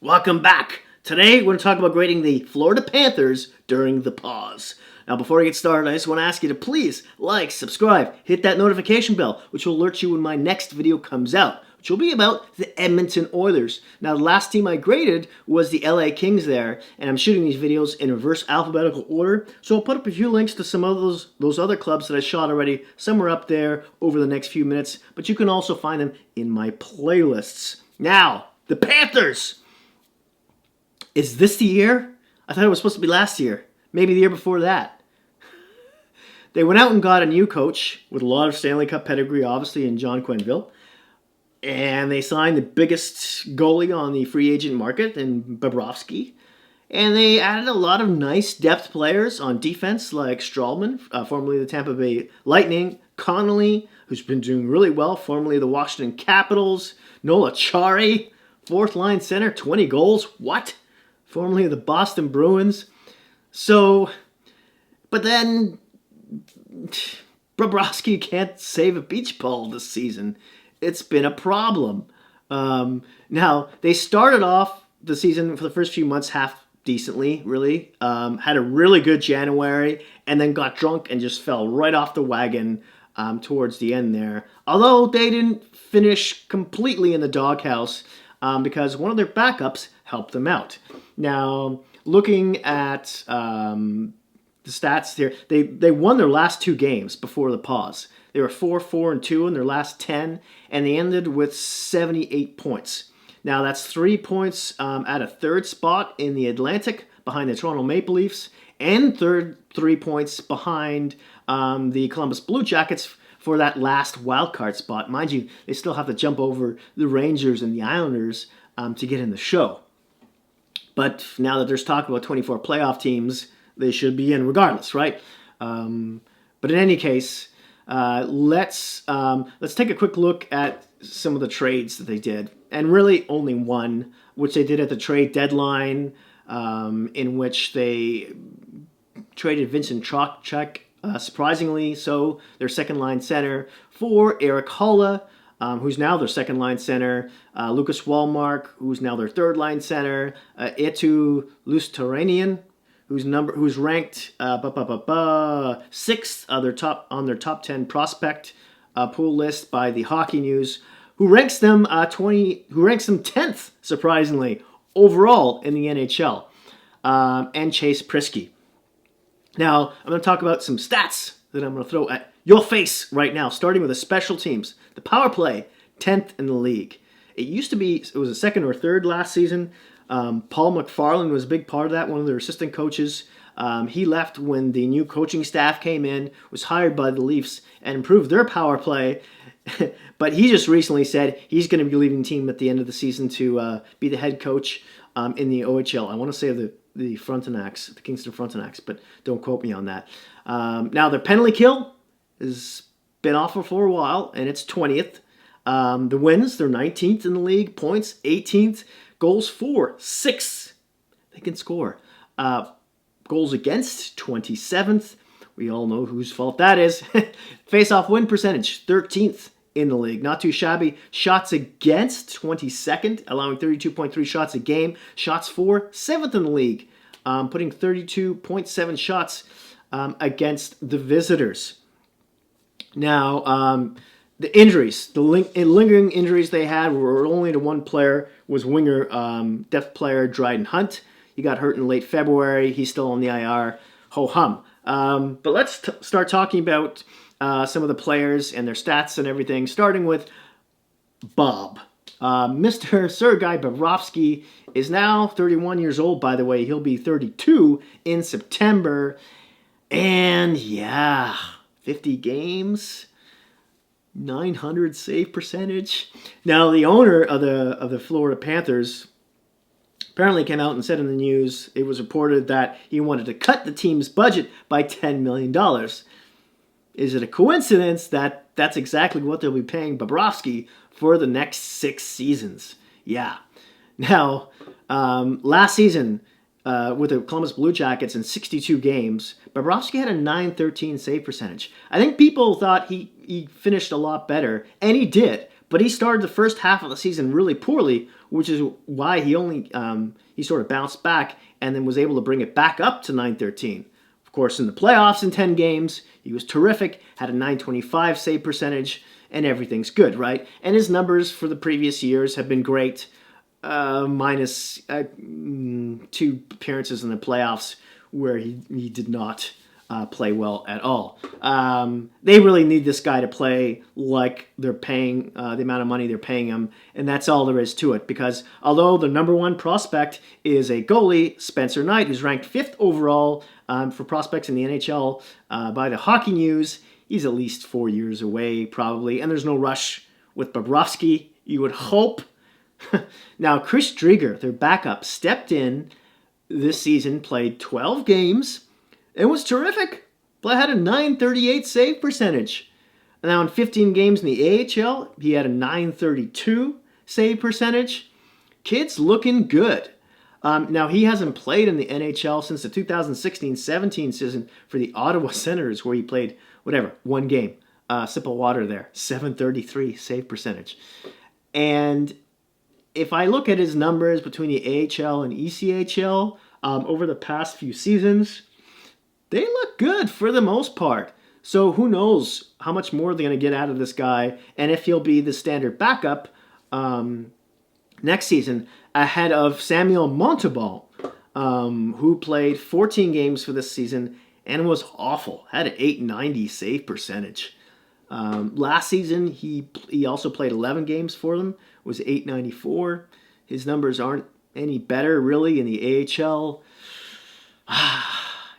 Welcome back. Today we're going to talk about grading the Florida Panthers during the pause. Now, before I get started, I just want to ask you to please like, subscribe, hit that notification bell, which will alert you when my next video comes out, which will be about the Edmonton Oilers. Now, the last team I graded was the LA Kings there, and I'm shooting these videos in reverse alphabetical order, so I'll put up a few links to some of those other clubs that I shot already, somewhere up there over the next few minutes, but you can also find them in my playlists. Now, the Panthers! Is this the year? I thought it was supposed to be last year. Maybe the year before that. They went out and got a new coach with a lot of Stanley Cup pedigree, obviously, in John Quenneville. And they signed the biggest goalie on the free agent market in Petrovski. And they added a lot of nice depth players on defense like Strawman, formerly the Tampa Bay Lightning, Connolly, who's been doing really well, formerly the Washington Capitals, Nola Chari, fourth line center, 20 goals. What? Formerly of the Boston Bruins. So, but then Bobrovsky can't save a beach ball this season. It's been a problem. Now, they started off the season for the first few months half decently, really. Had a really good January, and then got drunk and just fell right off the wagon towards the end there. Although they didn't finish completely in the doghouse because one of their backups helped them out. Now, looking at the stats here, they won their last two games before the pause. They were 4-4-2 in their last 10, and they ended with 78 points. Now, that's 3 points at a third spot in the Atlantic behind the Toronto Maple Leafs, and 3 points behind the Columbus Blue Jackets for that last wildcard spot. Mind you, they still have to jump over the Rangers and the Islanders to get in the show. But now that there's talk about 24 playoff teams, they should be in regardless, right? But in any case, let's take a quick look at some of the trades that they did. And really only one, which they did at the trade deadline, in which they traded Vincent Rochak, surprisingly so, their second-line center, for Eric Holla, who's now their second-line center, Lucas Wallmark, who's now their third-line center, Eetu Luostarinen, who's ranked sixth on their top 10 prospect pool list by the Hockey News, who ranks them 10th, surprisingly, overall in the NHL, and Chase Prisky. Now, I'm going to talk about some stats that I'm going to throw at your face right now, starting with the special teams. The power play, 10th in the league. It was a second or third last season. Paul McFarland was a big part of that, one of their assistant coaches. He left when the new coaching staff came in, was hired by the Leafs, and improved their power play. But he just recently said he's going to be leaving the team at the end of the season to be the head coach in the OHL. I want to say the Frontenacs, the Kingston Frontenacs, but don't quote me on that. Now, their penalty kill has been off for a while, and it's 20th. The wins, they're 19th in the league. Points, 18th. Goals for, 6th. They can score. Goals against, 27th. We all know whose fault that is. Face-off win percentage, 13th in the league. Not too shabby. Shots against, 22nd, allowing 32.3 shots a game. Shots for, 7th in the league, putting 32.7 shots against the visitors. Now, the injuries, the lingering injuries they had were only to one player, was winger depth player Dryden Hunt. He got hurt in late February. He's still on the IR. Ho-hum. But let's start talking about some of the players and their stats and everything, starting with Bob. Mr. Sergei Bobrovsky is now 31 years old, by the way. He'll be 32 in September. And yeah, 50 games, 900 save percentage. Now, the owner of the Florida Panthers apparently came out and said in the news, it was reported that he wanted to cut the team's budget by $10 million. Is it a coincidence that that's exactly what they'll be paying Bobrovsky for the next 6 seasons? Yeah. Now, last season, with the Columbus Blue Jackets in 62 games, Bobrovsky had a .913 save percentage. I think people thought he finished a lot better, and he did. But he started the first half of the season really poorly, which is why he sort of bounced back and then was able to bring it back up to 913. Of course, in the playoffs in 10 games, he was terrific, had a 925 save percentage, and everything's good, right? And his numbers for the previous years have been great, minus 2 appearances in the playoffs where he did not play well at all. They really need this guy to play like they're paying the amount of money they're paying him, and that's all there is to it. Because although the number one prospect is a goalie, Spencer Knight, who's ranked 5th overall for prospects in the NHL by the Hockey News, he's at least 4 years away probably, and there's no rush with Petrovski, you would hope. Now, Chris Traeger, their backup, stepped in this season, played 12 games, it was terrific. But had a 938 save percentage. Now in 15 games in the AHL, he had a 932 save percentage. Kid's looking good. Now he hasn't played in the NHL since the 2016-17 season for the Ottawa Senators, where he played, one game. Sip of water there. 733 save percentage. And if I look at his numbers between the AHL and ECHL over the past few seasons, they look good for the most part. So who knows how much more they're going to get out of this guy and if he'll be the standard backup next season ahead of Samuel Montembeault, who played 14 games for this season and was awful. Had an 890 save percentage. Last season, he also played 11 games for them, was 894. His numbers aren't any better, really, in the AHL.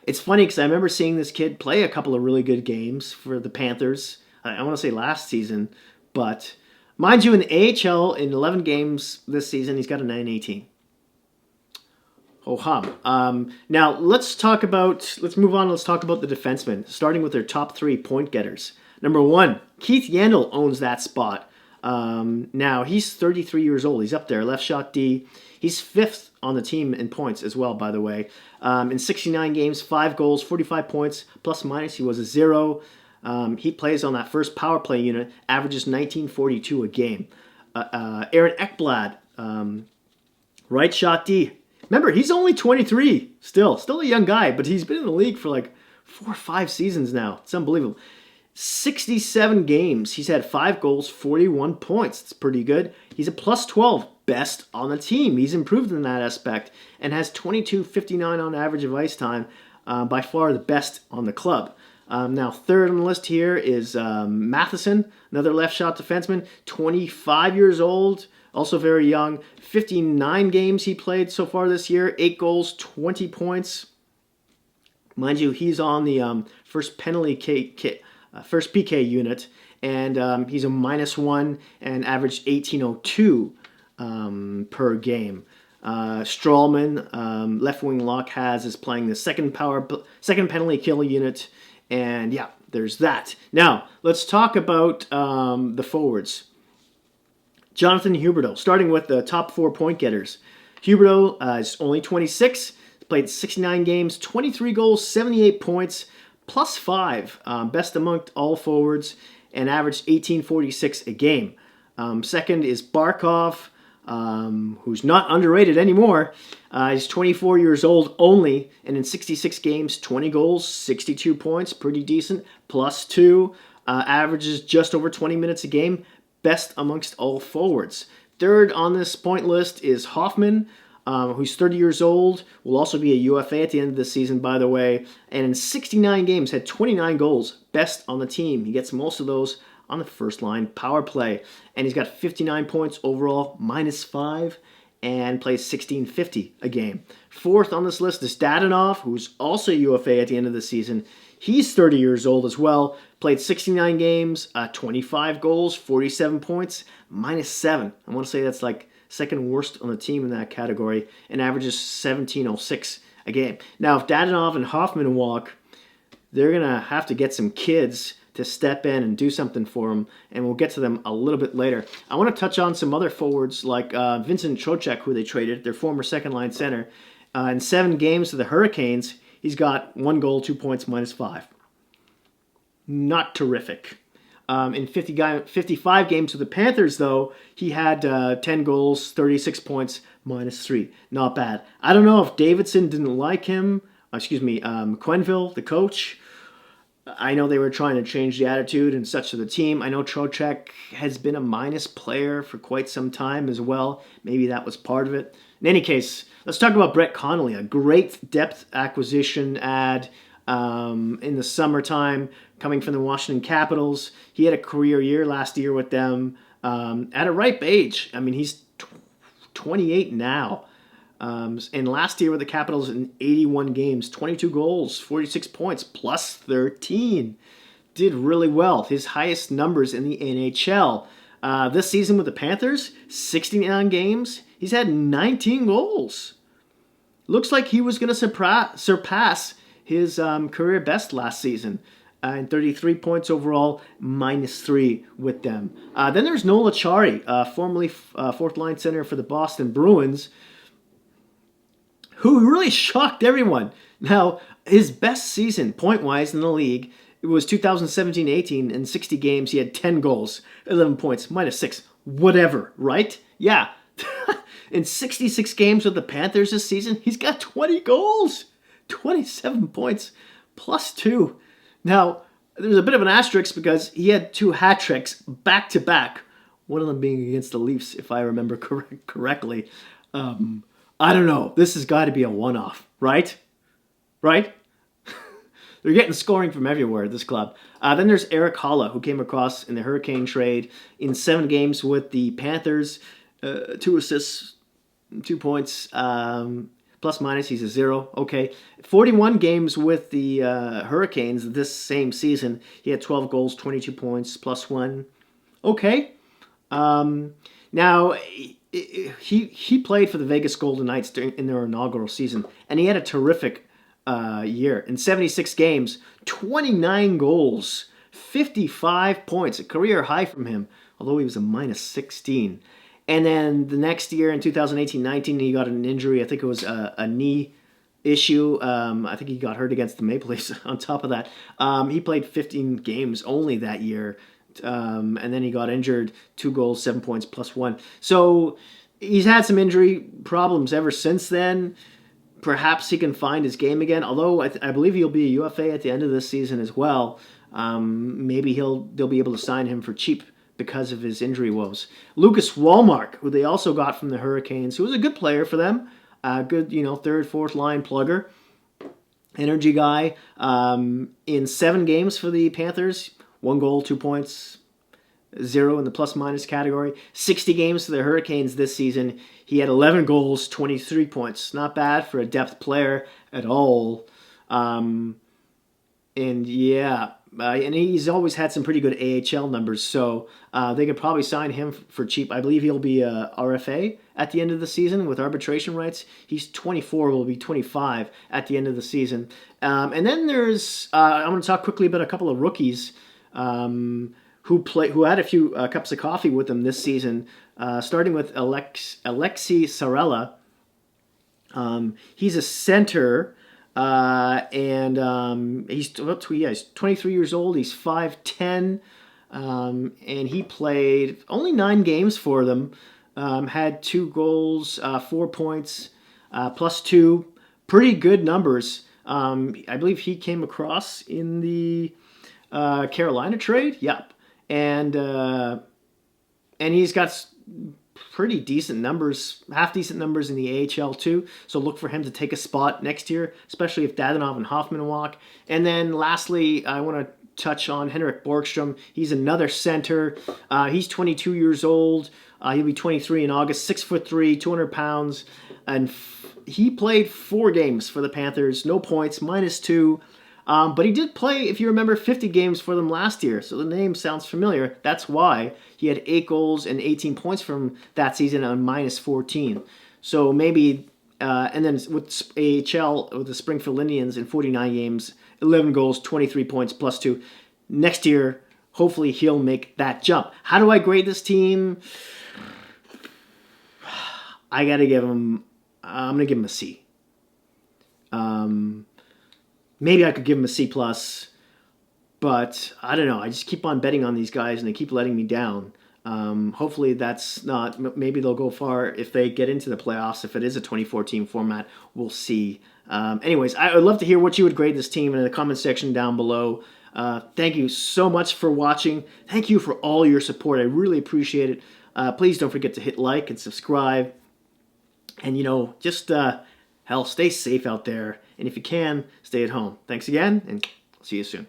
It's funny because I remember seeing this kid play a couple of really good games for the Panthers. I want to say last season, but mind you, in the AHL, in 11 games this season, he's got a 918. Oh hum. Now let's talk about the defensemen, starting with their top 3 point getters. Number 1, Keith Yandel owns that spot. Now he's 33 years old. He's up there, left shot D. He's 5th on the team in points as well, by the way. In 69 games, 5 goals, 45 points, plus minus, he was a 0. He plays on that first power play unit, averages 1942 a game. Aaron Ekblad, right shot D. Remember, he's only 23 still a young guy, but he's been in the league for like 4 or 5 seasons now. It's unbelievable. 67 games, he's had 5 goals, 41 points. It's pretty good. He's a plus 12, best on the team. He's improved in that aspect and has 22.59 on average of ice time, by far the best on the club. Now, 3rd on the list here is Matheson, another left shot defenseman, 25 years old, also very young. 59 games he played so far this year, 8 goals, 20 points. Mind you, he's on the first PK unit, and he's a -1 and averaged 1802 per game. Strawman, left wing lock is playing the second penalty kill unit, and yeah, there's that. Now let's talk about the forwards. Jonathan Hubert, starting with the top 4 point getters. Hubert is only 26, played 69 games, 23 goals, 78 points, plus 5, best amongst all forwards, and averaged 1846 a game. Second is Barkov, who's not underrated anymore. He's 24 years old only, and in 66 games, 20 goals, 62 points, pretty decent, plus 2, averages just over 20 minutes a game, best amongst all forwards. Third on this point list is Hoffman, who's 30 years old, will also be a UFA at the end of the season, by the way, and in 69 games had 29 goals, best on the team. He gets most of those on the first line power play, and he's got 59 points overall, -5, and plays 16.50 a game. Fourth on this list is Dadonov, who's also a UFA at the end of the season. He's 30 years old as well, played 69 games, 25 goals, 47 points, -7. I want to say that's like second worst on the team in that category, and averages 17.06 a game. Now, if Dadonov and Hoffman walk, they're going to have to get some kids to step in and do something for them, and we'll get to them a little bit later. I want to touch on some other forwards like Vincent Rochak, who they traded, their former second-line center. In 7 games for the Hurricanes, he's got 1 goal, 2 points, -5. Not terrific. In 55 games with the Panthers, though, he had 10 goals, 36 points, -3. Not bad. I don't know if Davidson didn't like him. Quenneville, the coach. I know they were trying to change the attitude and such of the team. I know Trocheck has been a minus player for quite some time as well. Maybe that was part of it. In any case, let's talk about Brett Connolly, a great depth acquisition ad in the summertime coming from the Washington Capitals. He had a career year last year with them at a ripe age. I mean, he's 28 now. And last year with the Capitals in 81 games, 22 goals, 46 points, plus 13. Did really well. His highest numbers in the NHL. This season with the Panthers, 69 games, he's had 19 goals. Looks like he was going to surpass his career best last season. And 33 points overall, -3 with them. Then there's Noel Acciari, formerly fourth-line center for the Boston Bruins, who really shocked everyone. Now, his best season, point-wise, in the league, it was 2017-18. In 60 games, he had 10 goals, 11 points, -6. Whatever, right? Yeah. In 66 games with the Panthers this season, he's got 20 goals, 27 points, +2. Now, there's a bit of an asterisk because he had 2 hat tricks back-to-back, one of them being against the Leafs, if I remember correctly. I don't know. This has got to be a one-off, right? Right? They're getting scoring from everywhere at this club. Then there's Eric Holla, who came across in the Hurricane trade in 7 games with the Panthers. 2 assists, 2 points, plus minus, he's a 0. Okay. 41 games with the Hurricanes this same season. He had 12 goals, 22 points, +1. Okay. Now, he played for the Vegas Golden Knights in their inaugural season, and he had a terrific year. In 76 games, 29 goals, 55 points, a career high from him, although he was a -16. And then the next year, in 2018-19, he got an injury. I think it was a knee issue. I think he got hurt against the Maple Leafs on top of that. He played 15 games only that year. And then he got injured, 2 goals, 7 points, +1. So he's had some injury problems ever since then. Perhaps he can find his game again, although I believe he'll be a UFA at the end of this season as well. Maybe they'll be able to sign him for cheap because of his injury woes. Lucas Wallmark, who they also got from the Hurricanes, who was a good player for them. Good, third, fourth line plugger. Energy guy. In 7 games for the Panthers, 1 goal, 2 points, 0 in the plus-minus category. 60 games for the Hurricanes this season. He had 11 goals, 23 points. Not bad for a depth player at all. And he's always had some pretty good AHL numbers, so they could probably sign him for cheap. I believe he'll be a RFA at the end of the season with arbitration rights. He's 24, will be 25 at the end of the season. And then there's, I'm going to talk quickly about a couple of rookies who had a few cups of coffee with them this season, starting with Alexei Sarella. He's a center. He's 23 years old. He's 5'10", and he played only 9 games for them. Had 2 goals, 4 points, +2. Pretty good numbers. I believe he came across in the Carolina trade. Yep, and he's got pretty decent numbers, half-decent numbers in the AHL too, so look for him to take a spot next year, especially if Dadonov and Hoffman walk. And then lastly, I want to touch on Henrik Borgstrom. He's another center. He's 22 years old. He'll be 23 in August, 6'3", 200 pounds, and he played 4 games for the Panthers, no points, -2. But he did play, if you remember, 50 games for them last year, so the name sounds familiar. That's why he had 8 goals and 18 points from that season on -14. So maybe, and then with AHL, with the Springfield Indians in 49 games, 11 goals, 23 points, +2. Next year, hopefully he'll make that jump. How do I grade this team? I'm going to give him a C. Maybe I could give him a C+. But I don't know. I just keep on betting on these guys, and they keep letting me down. Hopefully that's not. Maybe they'll go far if they get into the playoffs. If it is a 2014 format, we'll see. Anyways, I would love to hear what you would grade this team in the comment section down below. Thank you so much for watching. Thank you for all your support. I really appreciate it. Please don't forget to hit like and subscribe. And, just, hell, stay safe out there. And if you can, stay at home. Thanks again, and see you soon.